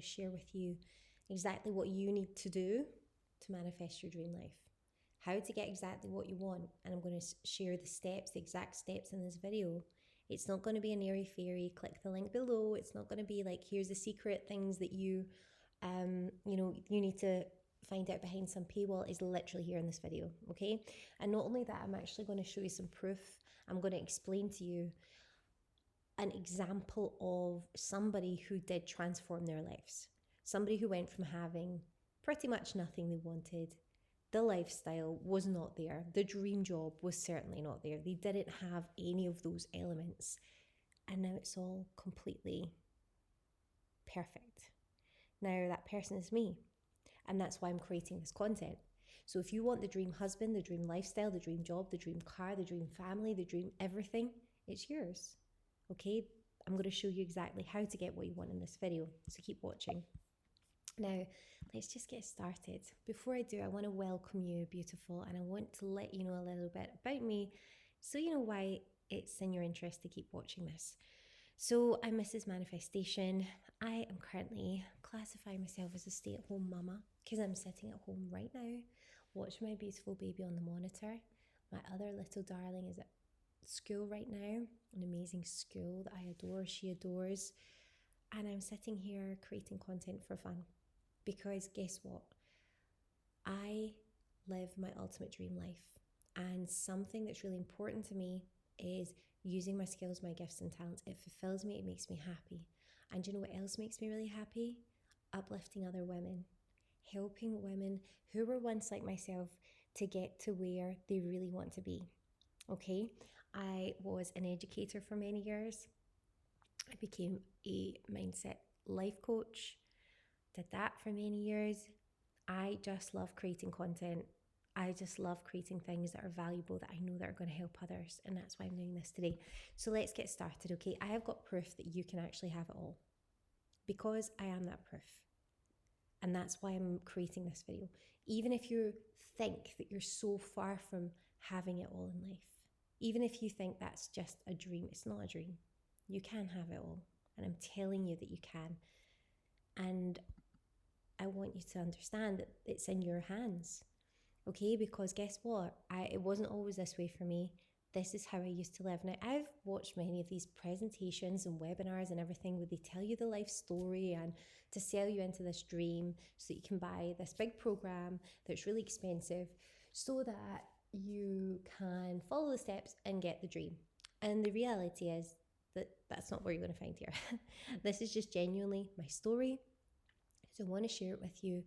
share with you exactly what you need to do to manifest your dream life. How to get exactly what you want. And I'm going to share the steps, the exact steps in this video. It's not going to be an airy-fairy, click the link below. It's not going to be like, here's the secret things that you need to find out behind some paywall. Is literally here in this video, okay? And not only that, I'm actually going to show you some proof. I'm going to explain to you an example of somebody who did transform their lives. Somebody who went from having pretty much nothing they wanted. The lifestyle was not there. The dream job was certainly not there. They didn't have any of those elements. And now it's all completely perfect. Now that person is me. And that's why I'm creating this content. So if you want the dream husband, the dream lifestyle, the dream job, the dream car, the dream family, the dream everything, it's yours. Okay? I'm going to show you exactly how to get what you want in this video. So keep watching. Now, let's just get started. Before I do, I want to welcome you, beautiful, and I want to let you know a little bit about me so you know why it's in your interest to keep watching this. So I'm Mrs. Manifestation. I am currently classifying myself as a stay-at-home mama because I'm sitting at home right now, watching my beautiful baby on the monitor. My other little darling is at school right now, an amazing school that I adore, she adores. And I'm sitting here creating content for fun because guess what? I live my ultimate dream life. And something that's really important to me is using my skills, my gifts and talents. It fulfills me, it makes me happy. And you know what else makes me really happy? Uplifting other women, helping women who were once like myself to get to where they really want to be. Okay, I was an educator for many years. I became a mindset life coach, did that for many years. I just love creating content. I just love creating things that are valuable, that I know that are going to help others. And that's why I'm doing this today. So let's get started, okay? I have got proof that you can actually have it all because I am that proof. And that's why I'm creating this video. Even if you think that you're so far from having it all in life, even if you think that's just a dream, it's not a dream. You can have it all. And I'm telling you that you can. And I want you to understand that it's in your hands. Okay, because guess what? It wasn't always this way for me. This is how I used to live. Now, I've watched many of these presentations and webinars and everything where they tell you the life story and to sell you into this dream so that you can buy this big program that's really expensive so that you can follow the steps and get the dream. And the reality is that that's not what you're going to find here. This is just genuinely my story. So I want to share it with you,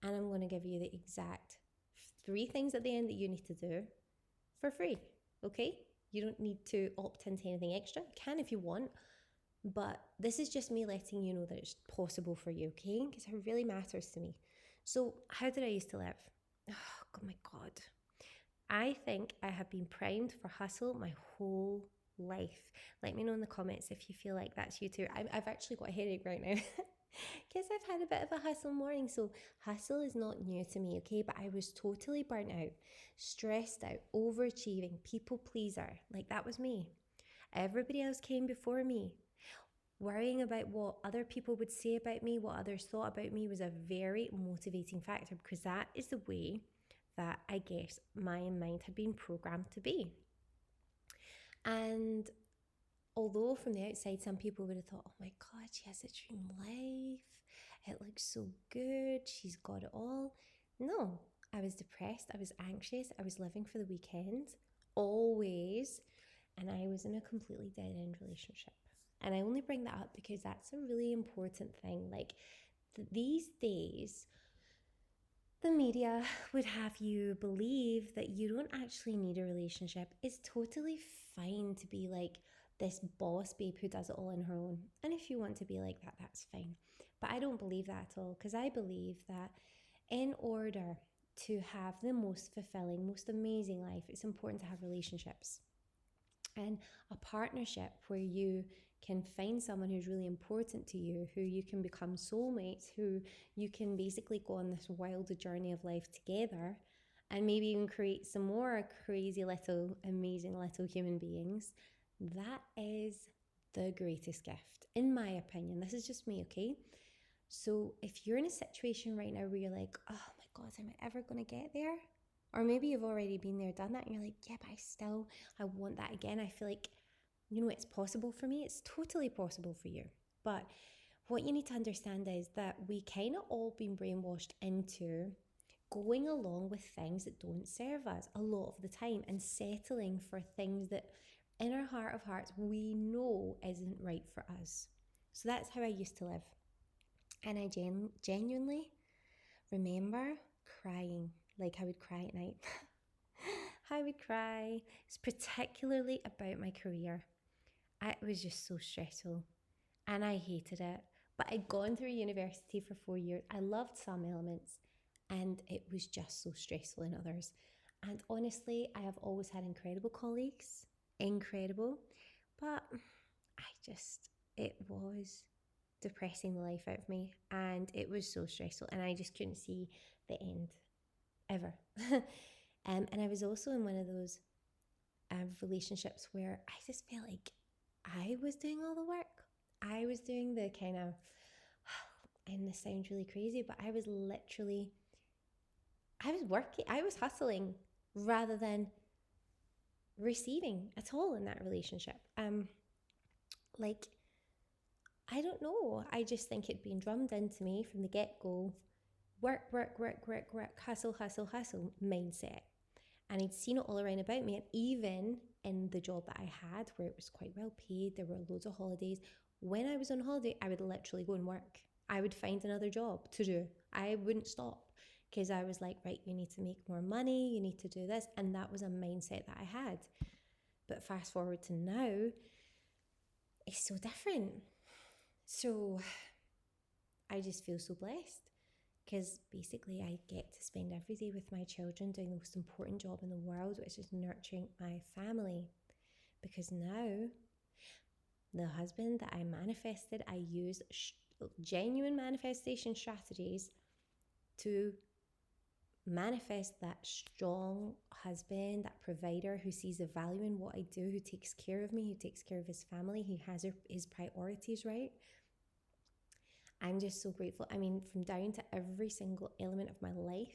and I'm going to give you the exact 3 things at the end that you need to do for free, okay? You don't need to opt into anything extra. You can if you want, but this is just me letting you know that it's possible for you, okay? Because it really matters to me. So how did I used to live? Oh my God. I think I have been primed for hustle my whole life. Let me know in the comments if you feel like that's you too. I've actually got a headache right now. Because I've had a bit of a hustle morning. So hustle is not new to me, okay? But I was totally burnt out, stressed out, overachieving, people pleaser. Like that was me. Everybody else came before me. Worrying about what other people would say about me, what others thought about me was a very motivating factor because that is the way that I guess my mind had been programmed to be. And although from the outside, some people would have thought, oh my God, she has a dream life. It looks so good. She's got it all. No, I was depressed. I was anxious. I was living for the weekend, always. And I was in a completely dead-end relationship. And I only bring that up because that's a really important thing. Like these days, the media would have you believe that you don't actually need a relationship. It's totally fine to be like this boss babe who does it all on her own. And if you want to be like that, that's fine. But I don't believe that at all because I believe that in order to have the most fulfilling, most amazing life, it's important to have relationships. And a partnership where you can find someone who's really important to you, who you can become soulmates, who you can basically go on this wild journey of life together and maybe even create some more crazy little, amazing little human beings. That is the greatest gift, in my opinion. This is just me, okay? So if you're in a situation right now where you're like, oh my God, am I ever going to get there? Or maybe you've already been there, done that, and you're like, yeah, but I want that again. I feel like, it's possible for me. It's totally possible for you. But what you need to understand is that we kind of all been brainwashed into going along with things that don't serve us a lot of the time and settling for things that in our heart of hearts we know isn't right for us. So that's how I used to live. And I genuinely remember crying, like I would cry at night. I would cry. It's particularly about my career. It was just so stressful and I hated it. But I'd gone through university for 4 years. I loved some elements and it was just so stressful in others. And honestly, I have always had incredible colleagues, incredible. But it was depressing the life out of me and it was so stressful and I just couldn't see the end ever. And I was also in one of those relationships where I just felt like I was doing all the work. I was doing the kind of, and this sounds really crazy, but I was working, I was hustling rather than receiving at all in that relationship. Like, I don't know. I just think it'd been drummed into me from the get-go. Work, work, work, work, work, hustle, hustle, hustle mindset. And I'd seen it all around about me. And even in the job that I had, where it was quite well paid, there were loads of holidays. When I was on holiday, I would literally go and work. I would find another job to do. I wouldn't stop because I was like, right, you need to make more money, you need to do this. And that was a mindset that I had. But fast forward to now, it's so different. So I just feel so blessed because basically I get to spend every day with my children doing the most important job in the world, which is nurturing my family. Because now, the husband that I manifested, I use genuine manifestation strategies to manifest that strong husband, that provider who sees the value in what I do, who takes care of me, who takes care of his family, who has his priorities right. I'm just so grateful. I mean, from down to every single element of my life,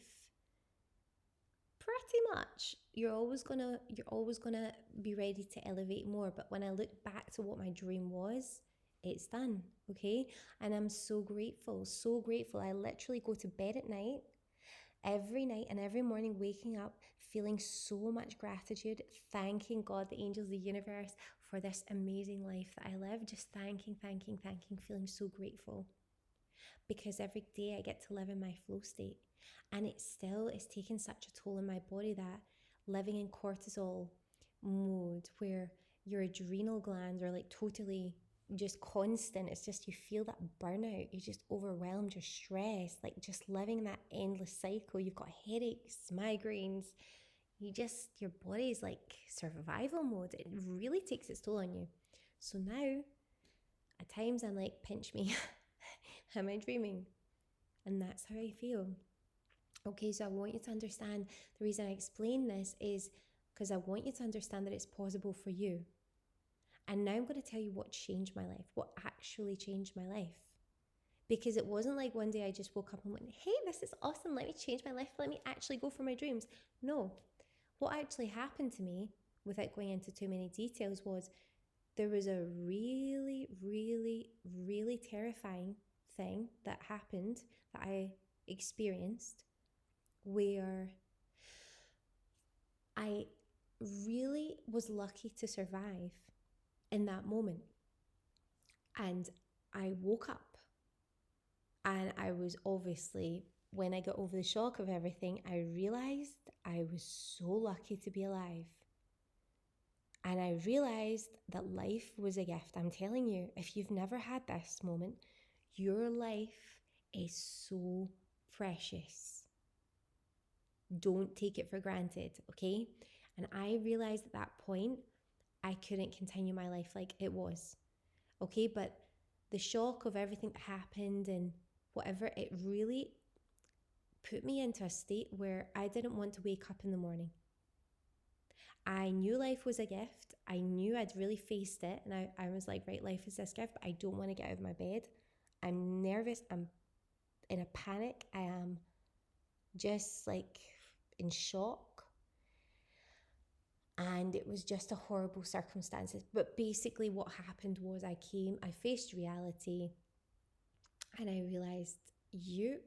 pretty much you're always gonna be ready to elevate more. But when I look back to what my dream was, it's done. Okay. And I'm so grateful, so grateful. I literally go to bed at night, every night and every morning, waking up feeling so much gratitude, thanking God, the angels, the universe for this amazing life that I live. Just thanking, feeling so grateful. Because every day I get to live in my flow state. And it still is taking such a toll on my body that living in cortisol mode where your adrenal glands are like totally just constant. It's just you feel that burnout. You're just overwhelmed, you're stressed, like just living in that endless cycle. You've got headaches, migraines. Your body's like survival mode. It really takes its toll on you. So now, at times I'm like, pinch me. Am I dreaming? And that's how I feel. Okay, so I want you to understand the reason I explain this is because I want you to understand that it's possible for you. And now I'm going to tell you what changed my life, what actually changed my life. Because it wasn't like one day I just woke up and went, hey, this is awesome. Let me change my life. Let me actually go for my dreams. No, what actually happened to me, without going into too many details, was there was a really, really, really terrifying thing that happened, that I experienced, where I really was lucky to survive in that moment. And I woke up and I was obviously, when I got over the shock of everything, I realized I was so lucky to be alive. And I realized that life was a gift. I'm telling you, if you've never had this moment, your life is so precious. Don't take it for granted, okay? And I realized at that point, I couldn't continue my life like it was, okay? But the shock of everything that happened and whatever, it really put me into a state where I didn't want to wake up in the morning. I knew life was a gift. I knew I'd really faced it. And I was like, right, life is this gift, but I don't want to get out of my bed. I'm nervous. I'm in a panic. I am just like in shock. And it was just a horrible circumstances. But basically what happened was I faced reality, and I realized you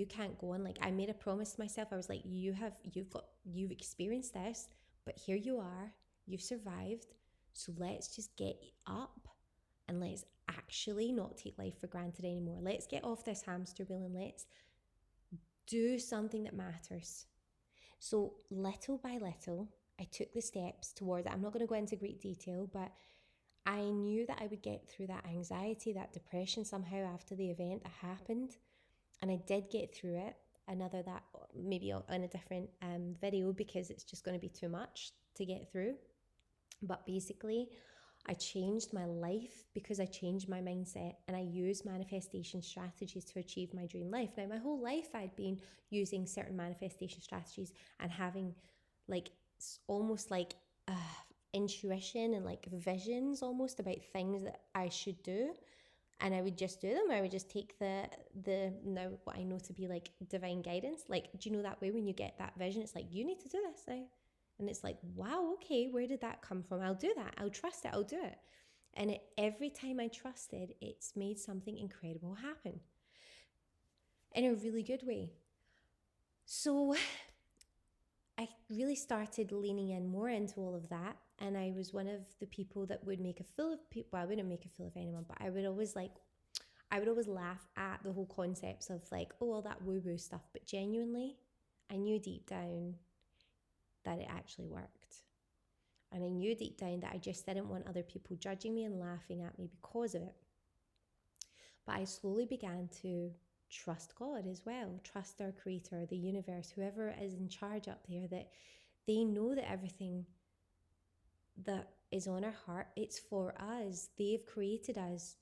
can't go on. Like, I made a promise to myself. I was like, you've experienced this, but here you are, you've survived. So let's just get up and let's actually not take life for granted anymore. Let's get off this hamster wheel and let's do something that matters. So little by little, I took the steps towards it. I'm not going to go into great detail, but I knew that I would get through that anxiety, that depression somehow after the event that happened. And I did get through it. Another that maybe on a different video, because it's just going to be too much to get through. But basically, I changed my life because I changed my mindset, and I used manifestation strategies to achieve my dream life. Now, my whole life I'd been using certain manifestation strategies and having like almost like intuition and like visions almost about things that I should do. And I would just do them. I would just take the now what I know to be like divine guidance. Like, do you know that way when you get that vision, it's like, you need to do this now. And it's like, wow, okay, where did that come from? I'll do that. I'll trust it. I'll do it. And every time I trusted, it's made something incredible happen in a really good way. So I really started leaning in more into all of that. And I was one of the people that would make a fool of people. Well, I wouldn't make a fool of anyone, but I would always laugh at the whole concepts of like, oh, all that woo-woo stuff. But genuinely, I knew deep down that it actually worked. And I knew deep down that I just didn't want other people judging me and laughing at me because of it. But I slowly began to trust God as well, trust our creator, the universe, whoever is in charge up there, that they know that everything that is on our heart, it's for us. They've created us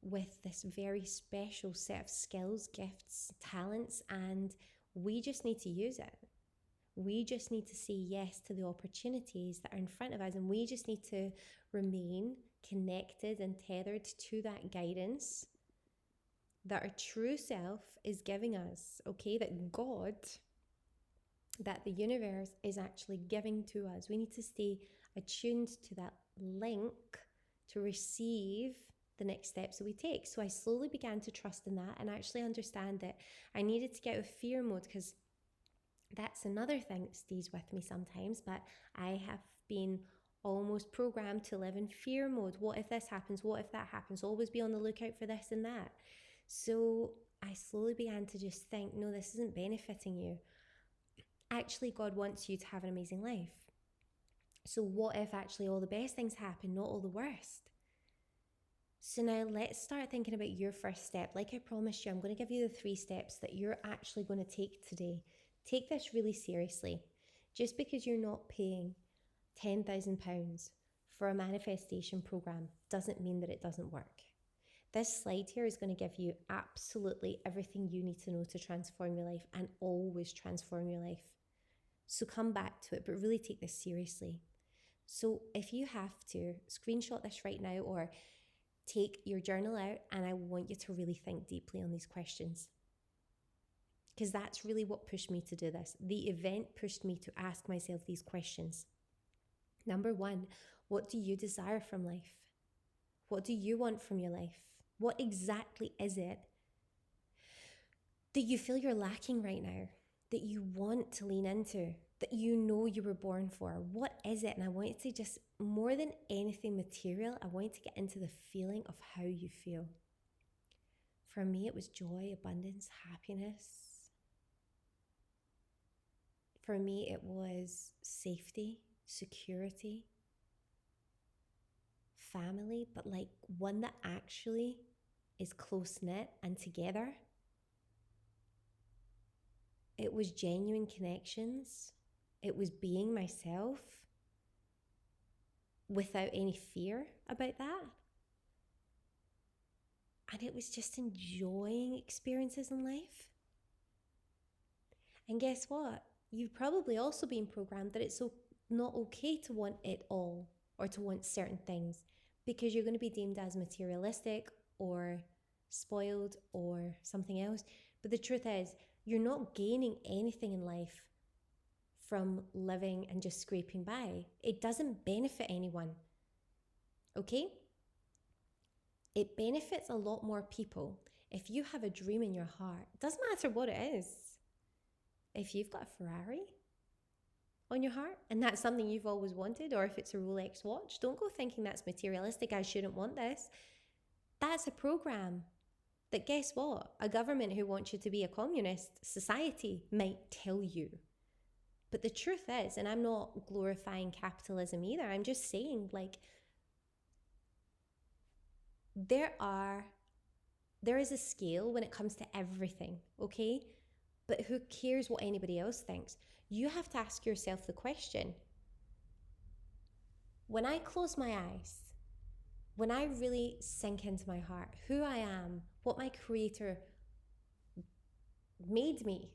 with this very special set of skills, gifts, talents, and we just need to use it. We just need to say yes to the opportunities that are in front of us, and we just need to remain connected and tethered to that guidance that our true self is giving us, okay? That God, that the universe is actually giving to us. We need to stay attuned to that link to receive the next steps that we take. So I slowly began to trust in that and actually understand that I needed to get out of fear mode, because that's another thing that stays with me sometimes. But I have been almost programmed to live in fear mode. What if this happens? What if that happens? Always be on the lookout for this and that. So I slowly began to just think, no, this isn't benefiting you. Actually, God wants you to have an amazing life. So what if actually all the best things happen, not all the worst? So now let's start thinking about your first step. Like I promised you, I'm going to give you the 3 steps that you're actually going to take today. Take this really seriously. Just because you're not paying £10,000 for a manifestation program doesn't mean that it doesn't work. This slide here is going to give you absolutely everything you need to know to transform your life, and always transform your life. So come back to it, but really take this seriously. So if you have to, screenshot this right now or take your journal out, and I want you to really think deeply on these questions. Because that's really what pushed me to do this. The event pushed me to ask myself these questions. Number 1, what do you desire from life? What do you want from your life? What exactly is it that you feel you're lacking right now, that you want to lean into, that you know you were born for? What is it? And I want you to just, more than anything material, I want you to get into the feeling of how you feel. For me, it was joy, abundance, happiness. For me, it was safety, security, family, but like one that actually is close-knit and together. It was genuine connections. It was being myself without any fear about that. And it was just enjoying experiences in life. And guess what? You've probably also been programmed that it's not okay to want it all or to want certain things, because you're going to be deemed as materialistic or spoiled, or something else. But the truth is, you're not gaining anything in life from living and just scraping by. It doesn't benefit anyone, okay? It benefits a lot more people if you have a dream in your heart. It doesn't matter what it is. If you've got a Ferrari on your heart and that's something you've always wanted, or if it's a Rolex watch, don't go thinking that's materialistic. I shouldn't want this. That's a program that, guess what? A government who wants you to be a communist society might tell you. But the truth is, and I'm not glorifying capitalism either, I'm just saying, like, there is a scale when it comes to everything, okay? But who cares what anybody else thinks? You have to ask yourself the question, when I close my eyes, when I really sink into my heart, who I am, what my creator made me,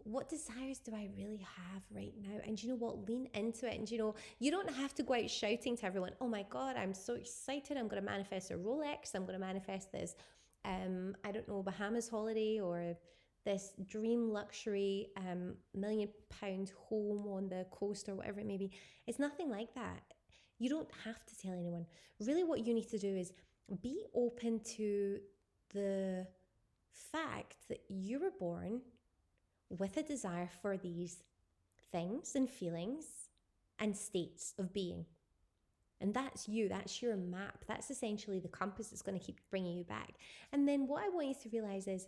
what desires do I really have right now? And you know what? Lean into it. And you know, you don't have to go out shouting to everyone, oh my God, I'm so excited. I'm going to manifest a Rolex. I'm going to manifest this, I don't know, Bahamas holiday, or this dream luxury £1,000,000 home on the coast, or whatever it may be. It's nothing like that. You don't have to tell anyone. Really, what you need to do is be open to the fact that you were born with a desire for these things and feelings and states of being. And that's you, that's your map. That's essentially the compass that's going to keep bringing you back. And then what I want you to realize is,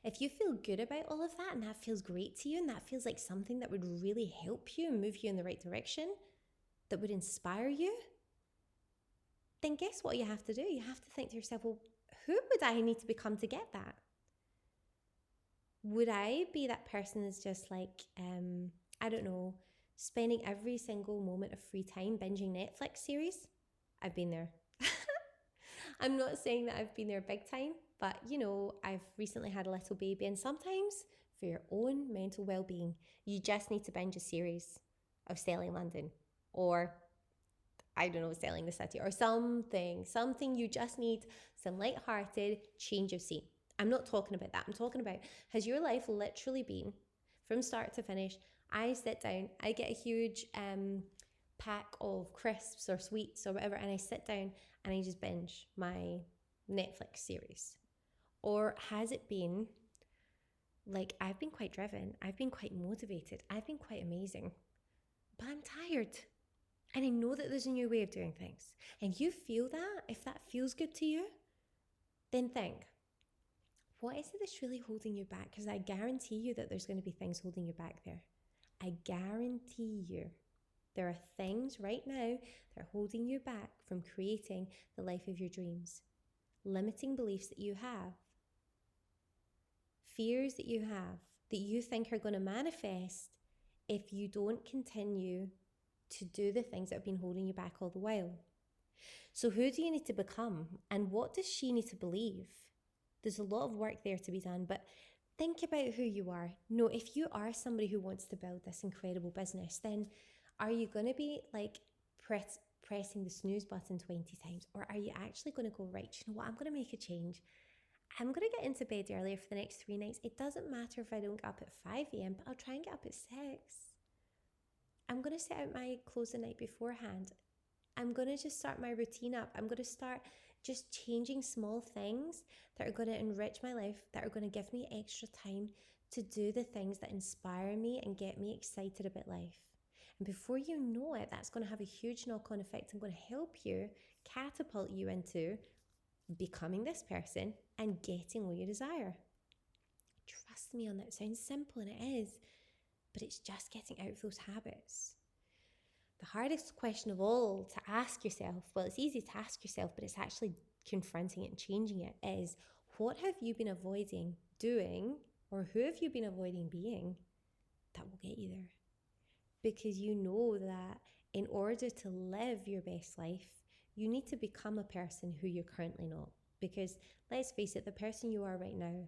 if you feel good about all of that and that feels great to you and that feels like something that would really help you and move you in the right direction, that would inspire you, then guess what you have to do? You have to think to yourself, well, who would I need to become to get that? Would I be that person that's just like, I don't know, spending every single moment of free time binging Netflix series? I've been there. I'm not saying that I've been there big time, but you know, I've recently had a little baby, and sometimes for your own mental well-being, you just need to binge a series of Selling London, or I don't know, Selling the City, or something you just need some light-hearted change of scene. I'm not talking about that. I'm talking about, has your life literally been from start to finish? I sit down, I get a huge pack of crisps or sweets or whatever, and I sit down and I just binge my Netflix series. Or has it been like, I've been quite driven, I've been quite motivated, I've been quite amazing, but I'm tired. And I know that there's a new way of doing things. And you feel that, if that feels good to you, then think, what is it that's really holding you back? Because I guarantee you that there's going to be things holding you back there. I guarantee you there are things right now that are holding you back from creating the life of your dreams. Limiting beliefs that you have, fears that you think are going to manifest if you don't continue to do the things that have been holding you back all the while. So who do you need to become? And what does she need to believe? There's a lot of work there to be done, but think about who you are. No, if you are somebody who wants to build this incredible business, then are you going to be like pressing the snooze button 20 times? Or are you actually going to go, right, you know what, I'm going to make a change. I'm going to get into bed earlier for the next 3 nights. It doesn't matter if I don't get up at 5 a.m, but I'll try and get up at 6. I'm going to set out my clothes the night beforehand. I'm going to just start my routine up. I'm going to start just changing small things that are going to enrich my life, that are going to give me extra time to do the things that inspire me and get me excited about life. And before you know it, that's going to have a huge knock-on effect and going to help you, catapult you into becoming this person and getting what you desire. Trust me on that. It sounds simple, and it is, but it's just getting out of those habits. The hardest question of all to ask yourself, well, it's easy to ask yourself, but it's actually confronting it and changing it, is what have you been avoiding doing, or who have you been avoiding being that will get you there? Because you know that in order to live your best life, you need to become a person who you're currently not. Because let's face it, the person you are right now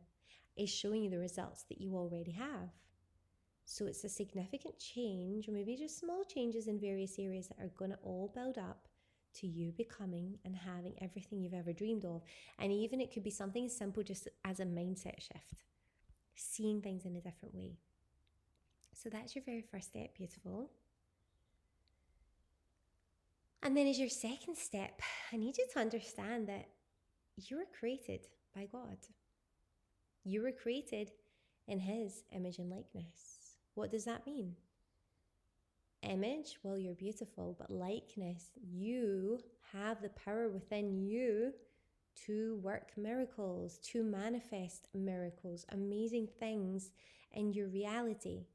is showing you the results that you already have. So it's a significant change, or maybe just small changes in various areas that are going to all build up to you becoming and having everything you've ever dreamed of. And even it could be something as simple just as a mindset shift, seeing things in a different way. So that's your very first step, beautiful. And then as your second step, I need you to understand that you were created by God. You were created in His image and likeness. What does that mean? Image, well, you're beautiful, but likeness, you have the power within you to work miracles, to manifest miracles, amazing things in your reality.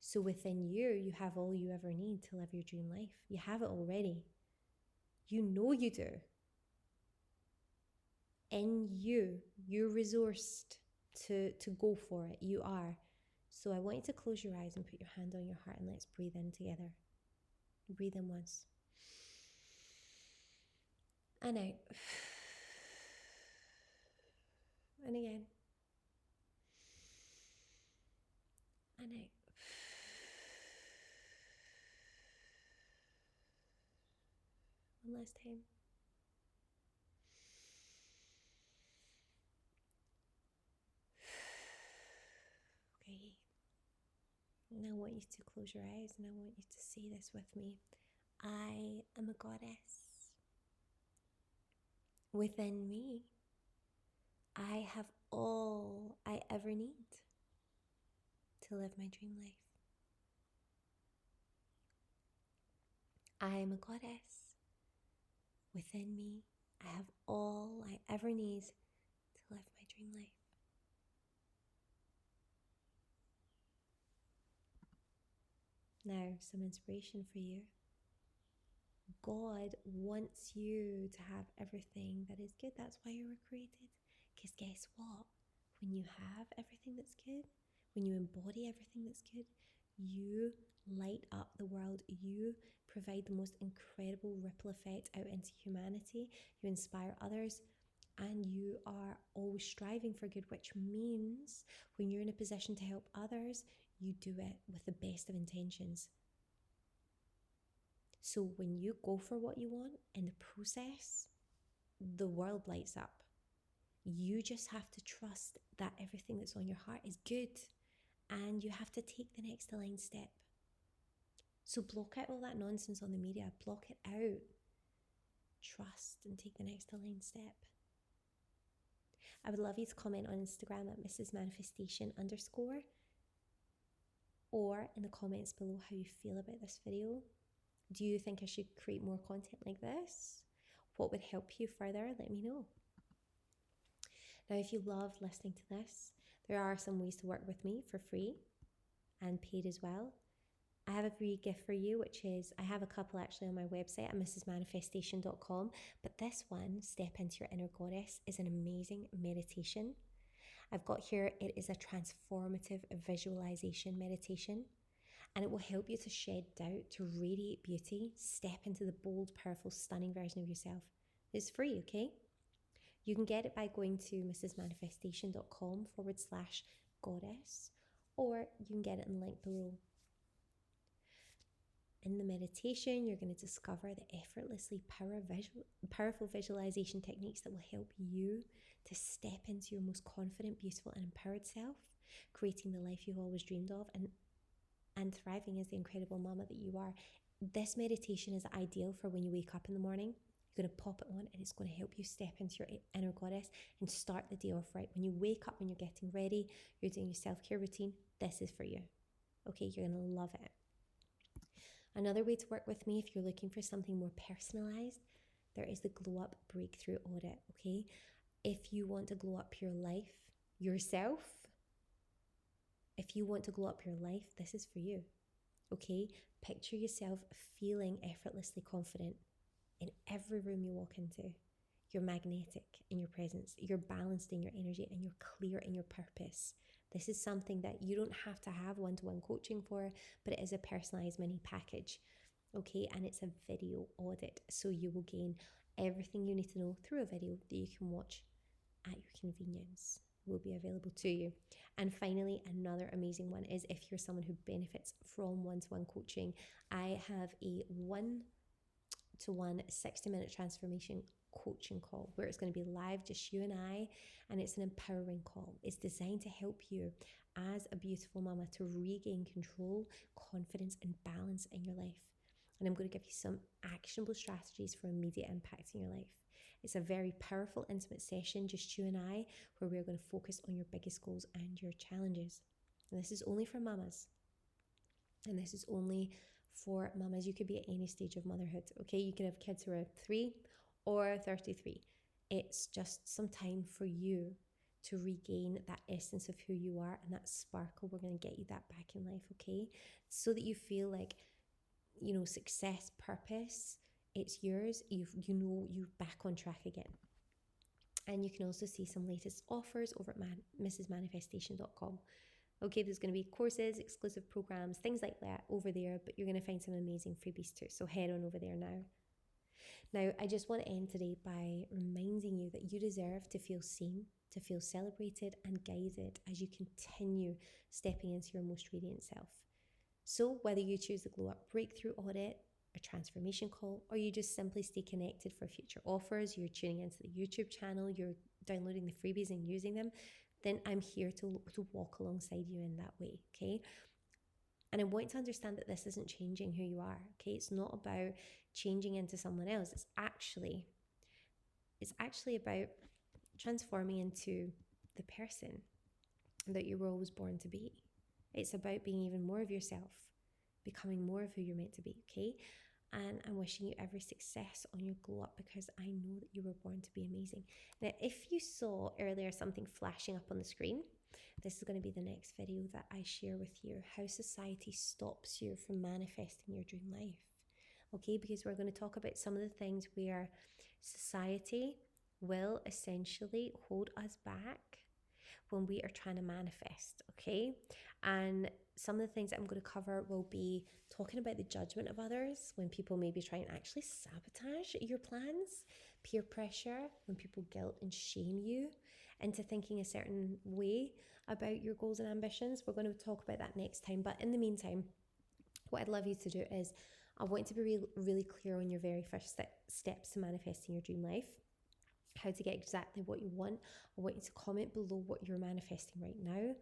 So within you, you have all you ever need to live your dream life. You have it already. You know you do. In you, you're resourced to go for it. You are. So I want you to close your eyes and put your hand on your heart and let's breathe in together. Breathe in once. And out. And again. And out. One last time. Okay. And I want you to close your eyes and I want you to say this with me. I am a goddess. Within me, I have all I ever need to live my dream life. I am a goddess. Within me, I have all I ever need to live my dream life. Now, some inspiration for you. God wants you to have everything that is good. That's why you were created. Because guess what? When you have everything that's good, when you embody everything that's good, you light up the world. You provide the most incredible ripple effect out into humanity. You inspire others and you are always striving for good, which means when you're in a position to help others, you do it with the best of intentions. So when you go for what you want, in the process, the world lights up. You just have to trust that everything that's on your heart is good and you have to take the next aligned step. So block out all that nonsense on the media, block it out. Trust and take the next aligned step. I would love you to comment on Instagram at mrsmanifestation_, or in the comments below how you feel about this video. Do you think I should create more content like this? What would help you further? Let me know. Now, if you love listening to this, there are some ways to work with me for free and paid as well. I have a free gift for you, which is, I have a couple actually on my website at mrsmanifestation.com, but this one, Step Into Your Inner Goddess, is an amazing meditation. I've got here, it is a transformative visualization meditation, and it will help you to shed doubt, to radiate beauty, step into the bold, powerful, stunning version of yourself. It's free, okay? You can get it by going to mrsmanifestation.com/goddess, or you can get it in the link below. In the meditation, you're going to discover the effortlessly powerful visualization techniques that will help you to step into your most confident, beautiful, and empowered self, creating the life you've always dreamed of, and thriving as the incredible mama that you are. This meditation is ideal for when you wake up in the morning. You're going to pop it on and it's going to help you step into your inner goddess and start the day off right. When you wake up, when you're getting ready, you're doing your self-care routine, this is for you. Okay, you're going to love it. Another way to work with me, if you're looking for something more personalized, there is the Glow Up Breakthrough Audit, okay? If you want to glow up your life yourself, if you want to glow up your life, this is for you, okay? Picture yourself feeling effortlessly confident in every room you walk into. You're magnetic in your presence, you're balanced in your energy, and you're clear in your purpose. This is something that you don't have to have one-to-one coaching for, but it is a personalized mini package, okay? And it's a video audit, so you will gain everything you need to know through a video that you can watch at your convenience. Will be available to you. And finally, another amazing one is if you're someone who benefits from one-to-one coaching, I have a 1 one 60-minute transformation coaching call where it's going to be live, just you and I, and it's an empowering call. It's designed to help you as a beautiful mama to regain control, confidence, and balance in your life. And I'm going to give you some actionable strategies for immediate impact in your life. It's a very powerful, intimate session, just you and I, where we're going to focus on your biggest goals and your challenges. And this is only for mamas. And this is only for mamas. You could be at any stage of motherhood, okay? You could have kids who are 3 or 33. It's just some time for you to regain that essence of who you are and that sparkle. We're going to get you that back in life, okay? So that you feel like, you know, success, purpose, it's yours. You know you're back on track again. And you can also see some latest offers over at mrsmanifestation.com. Okay, there's going to be courses, exclusive programs, things like that over there, but you're going to find some amazing freebies too. So head on over there now. Now, I just want to end today by reminding you that you deserve to feel seen, to feel celebrated and guided as you continue stepping into your most radiant self. So whether you choose the Glow Up Breakthrough Audit, a transformation call, or you just simply stay connected for future offers, you're tuning into the YouTube channel, you're downloading the freebies and using them, then I'm here to walk alongside you in that way, okay? And I want to understand that this isn't changing who you are, okay? It's not about changing into someone else. It's actually about transforming into the person that you were always born to be. It's about being even more of yourself, becoming more of who you're meant to be, okay? And I'm wishing you every success on your glow up because I know that you were born to be amazing. Now, if you saw earlier something flashing up on the screen, this is going to be the next video that I share with you, how society stops you from manifesting your dream life. Okay, because we're going to talk about some of the things where society will essentially hold us back when we are trying to manifest, okay? And some of the things that I'm going to cover will be talking about the judgment of others when people maybe try and actually sabotage your plans, peer pressure, when people guilt and shame you into thinking a certain way about your goals and ambitions. We're going to talk about that next time. But in the meantime, what I'd love you to do is I want to be really clear on your very first steps to manifesting your dream life. How to get exactly what you want. I want you to comment below what you're manifesting right now,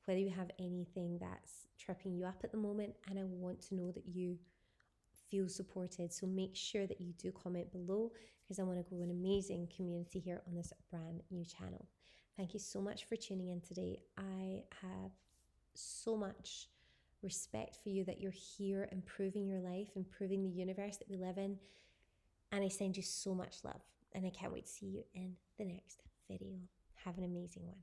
whether you have anything that's tripping you up at the moment, and I want to know that you feel supported. So make sure that you do comment below because I want to grow an amazing community here on this brand new channel. Thank you so much for tuning in today. I have so much respect for you that you're here improving your life, improving the universe that we live in, and I send you so much love. And I can't wait to see you in the next video. Have an amazing one.